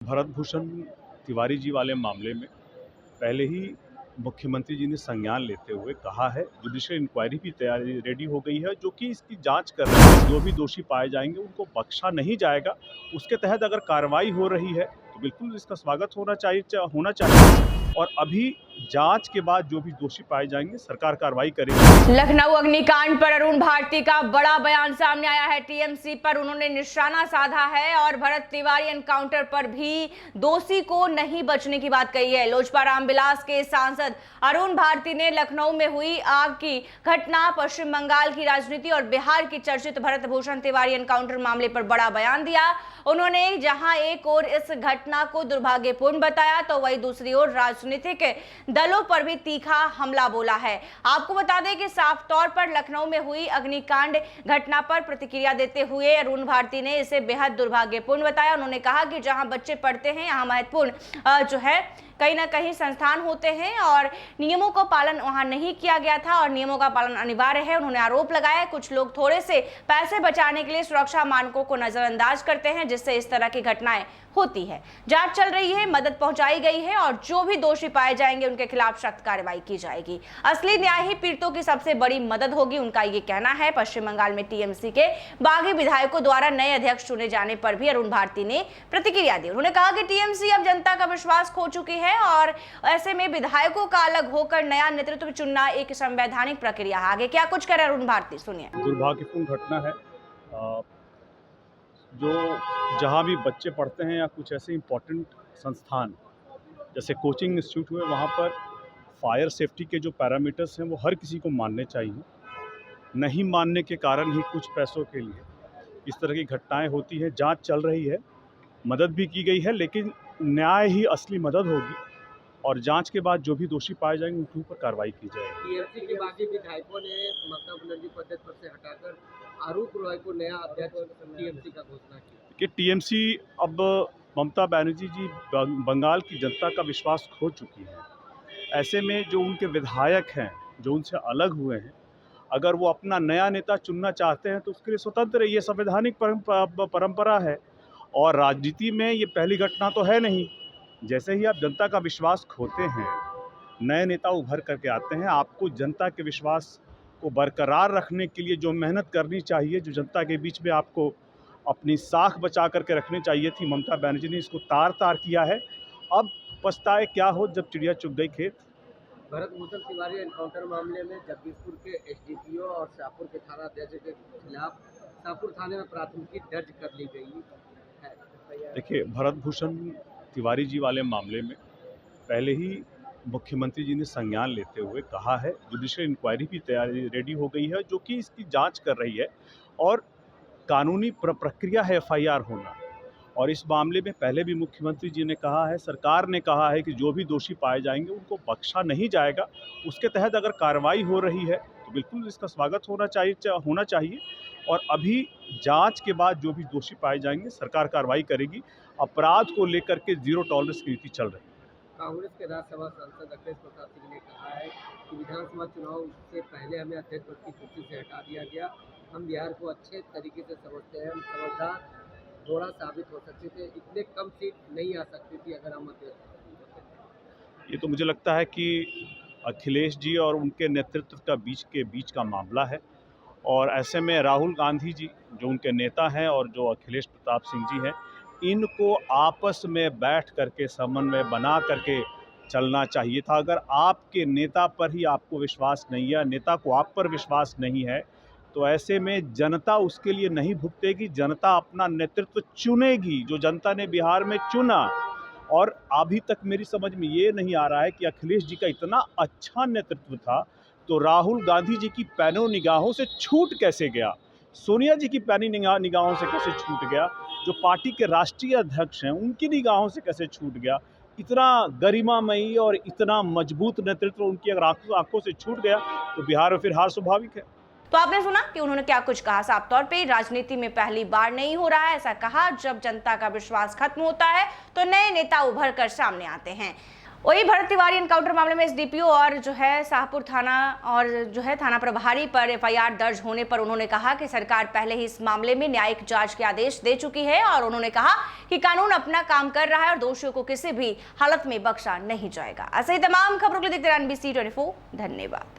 भरत भूषण तिवारी जी वाले मामले में पहले ही मुख्यमंत्री जी ने संज्ञान लेते हुए कहा है, जुडिशियल इंक्वायरी भी तैयारी रेडी हो गई है जो कि इसकी जांच कर रही है। जो भी दोषी पाए जाएंगे उनको बख्शा नहीं जाएगा। उसके तहत अगर कार्रवाई हो रही है तो बिल्कुल इसका स्वागत होना चाहिए और अभी जांच के बाद जो भी दोषी पाए जाएंगे सरकार कार्रवाई करेगी। लखनऊ अग्निकांड पर अरुण भारती का बड़ा बयान सामने आया है। टीएमसी पर उन्होंने निशाना साधा है और भरत तिवारी एनकाउंटर पर भी दोषी को नहीं बचने की बात कही है। लोजपा रामविलास के सांसद अरुण भारती ने लखनऊ में हुई आग की घटना, पश्चिम बंगाल की राजनीति और बिहार की चर्चित भरत भूषण तिवारी एनकाउंटर मामले पर बड़ा बयान दिया। उन्होंने जहां एक ओर इस घटना को दुर्भाग्यपूर्ण बताया तो वहीं दूसरी ओर राजनीतिक दलों पर भी तीखा हमला बोला है। आपको बता दें कि साफ तौर पर लखनऊ में हुई अग्निकांड घटना पर प्रतिक्रिया देते हुए अरुण भारती ने इसे बेहद दुर्भाग्यपूर्ण बताया। उन्होंने कहा कि जहां बच्चे पढ़ते हैं यहाँ महत्वपूर्ण जो है कहीं ना कहीं संस्थान होते हैं और नियमों का पालन वहां नहीं किया गया था और नियमों का पालन अनिवार्य है। उन्होंने आरोप लगाया कुछ लोग थोड़े से पैसे बचाने के लिए सुरक्षा मानकों को नजरअंदाज करते हैं, जिससे इस तरह की घटनाएं होती है। जांच चल रही है, मदद पहुंचाई गई है और जो भी दोषी पाए जाएंगे उनके खिलाफ सख्त कार्रवाई की जाएगी। असली न्याय ही पीड़ितों की सबसे बड़ी मदद होगी, उनका ये कहना है। पश्चिम बंगाल में टीएमसी के बागी विधायकों द्वारा नए अध्यक्ष चुने जाने पर भी अरुण भारती ने प्रतिक्रिया दी। उन्होंने कहा कि टीएमसी अब जनता का विश्वास खो चुकी है और ऐसे में विधायकों का अलग होकर नया नेतृत्व चुनना एक संवैधानिक प्रक्रिया है। आगे क्या कुछ कह रहे हैं अरुण भारती, सुनिए। दुर्भाग्यपूर्ण घटना है जो जहाँ भी बच्चे पढ़ते हैं या कुछ ऐसे इम्पोर्टेंट संस्थान जैसे कोचिंग इंस्टीट्यूट हुए, वहाँ पर फायर सेफ्टी के जो पैरामीटर्स हैं वो हर किसी को मानने चाहिए। नहीं मानने के कारण ही कुछ पैसों के लिए इस तरह की घटनाएं होती है। जांच चल रही है, मदद भी की गई है, लेकिन न्याय ही असली मदद होगी और जांच के बाद जो भी दोषी पाए जाएंगे उनके ऊपर कार्रवाई की जाएगी। टीएमसी के बागी विधायकों ने ममता बनर्जी को अध्यक्ष पद से हटाकर आरूप रॉय को नया अध्यक्ष टीएमसी का घोषणा की कि टीएमसी अब ममता बनर्जी जी बंगाल की जनता का विश्वास खो चुकी है। ऐसे में जो उनके विधायक हैं, जो उनसे अलग हुए हैं, अगर वो अपना नया नेता चुनना चाहते हैं तो उसके लिए स्वतंत्र है। ये संवैधानिक परंपरा है और राजनीति में ये पहली घटना तो है नहीं। जैसे ही आप जनता का विश्वास खोते हैं, नए नेता उभर करके आते हैं, आपको जनता के विश्वास को बरकरार रखने के लिए जो मेहनत करनी चाहिए, जो जनता के बीच में आपको अपनी साख बचा करके रखनी चाहिए थी, ममता बनर्जी ने इसको तार तार किया है। अब पछताए क्या हो जब चिड़िया चुग गई खेत। भरत भूषण तिवारी एनकाउंटर मामले में जगदीशपुर के एसडीपीओ और शाहपुर के थाना अध्यक्ष के खिलाफ शाहपुर थाने में प्राथमिकी दर्ज कर ली गई है। देखिए, भरत भूषण तिवारी जी वाले मामले में पहले ही मुख्यमंत्री जी ने संज्ञान लेते हुए कहा है, जुडिशियल इंक्वायरी भी तैयारी रेडी हो गई है जो कि इसकी जांच कर रही है और कानूनी प्रक्रिया है एफआईआर होना। और इस मामले में पहले भी मुख्यमंत्री जी ने कहा है, सरकार ने कहा है कि जो भी दोषी पाए जाएंगे उनको बख्शा नहीं जाएगा। उसके तहत अगर कार्रवाई हो रही है तो बिल्कुल इसका स्वागत होना चाहिए और अभी जांच के बाद जो भी दोषी पाए जाएंगे सरकार कार्रवाई करेगी। अपराध को लेकर के जीरो टॉलरेंस की नीति चल रही है। कांग्रेस के राज्यसभा सांसद अखिलेश प्रसाद सिंह ने कहा है कि विधानसभा चुनाव से पहले हमें अध्यक्ष पद की कुर्सी से हटा दिया गया। हम बिहार को अच्छे तरीके से समझते हैं, हम समझदार थोड़ा साबित हो सकते थे, इतने कम सीट नहीं आ सकती थी अगर हम अध्यक्ष। ये तो मुझे लगता है कि अखिलेश जी और उनके नेतृत्व का बीच का मामला है और ऐसे में राहुल गांधी जी जो उनके नेता हैं और जो अखिलेश प्रताप सिंह जी हैं, इनको आपस में बैठ करके समन्वय बना करके चलना चाहिए था। अगर आपके नेता पर ही आपको विश्वास नहीं है, नेता को आप पर विश्वास नहीं है, तो ऐसे में जनता उसके लिए नहीं भुगतेगी। जनता अपना नेतृत्व चुनेगी जो जनता ने बिहार में चुना। और अभी तक मेरी समझ में ये नहीं आ रहा है कि अखिलेश जी का इतना अच्छा नेतृत्व था तो राहुल गांधी जी की पैनों निगाहों से छूट कैसे गया, सोनिया जी की पैनी निगाहों से कैसे छूट गया, जो पार्टी के राष्ट्रीय अध्यक्ष हैं उनकी निगाहों से कैसे छूट गया। इतना गरिमामयी और इतना मजबूत नेतृत्व उनकी अगर आंखों से छूट गया तो बिहार में फिर हार स्वाभाविक है। तो आपने सुना कि उन्होंने क्या कुछ कहा। साफ तौर पे राजनीति में पहली बार नहीं हो रहा है ऐसा कहा। जब जनता का विश्वास खत्म होता है तो नए नेता उभर कर सामने आते हैं। वही भरत तिवारी एनकाउंटर मामले में एसडीपीओ और जो है शाहपुर थाना और जो है थाना प्रभारी पर एफआईआर दर्ज होने पर उन्होंने कहा कि सरकार पहले ही इस मामले में न्यायिक जांच के आदेश दे चुकी है और उन्होंने कहा कि कानून अपना काम कर रहा है और दोषियों को किसी भी हालत में बख्शा नहीं जाएगा। ऐसे ही तमाम खबरों के लिए देखते रहिए NBC 24। धन्यवाद।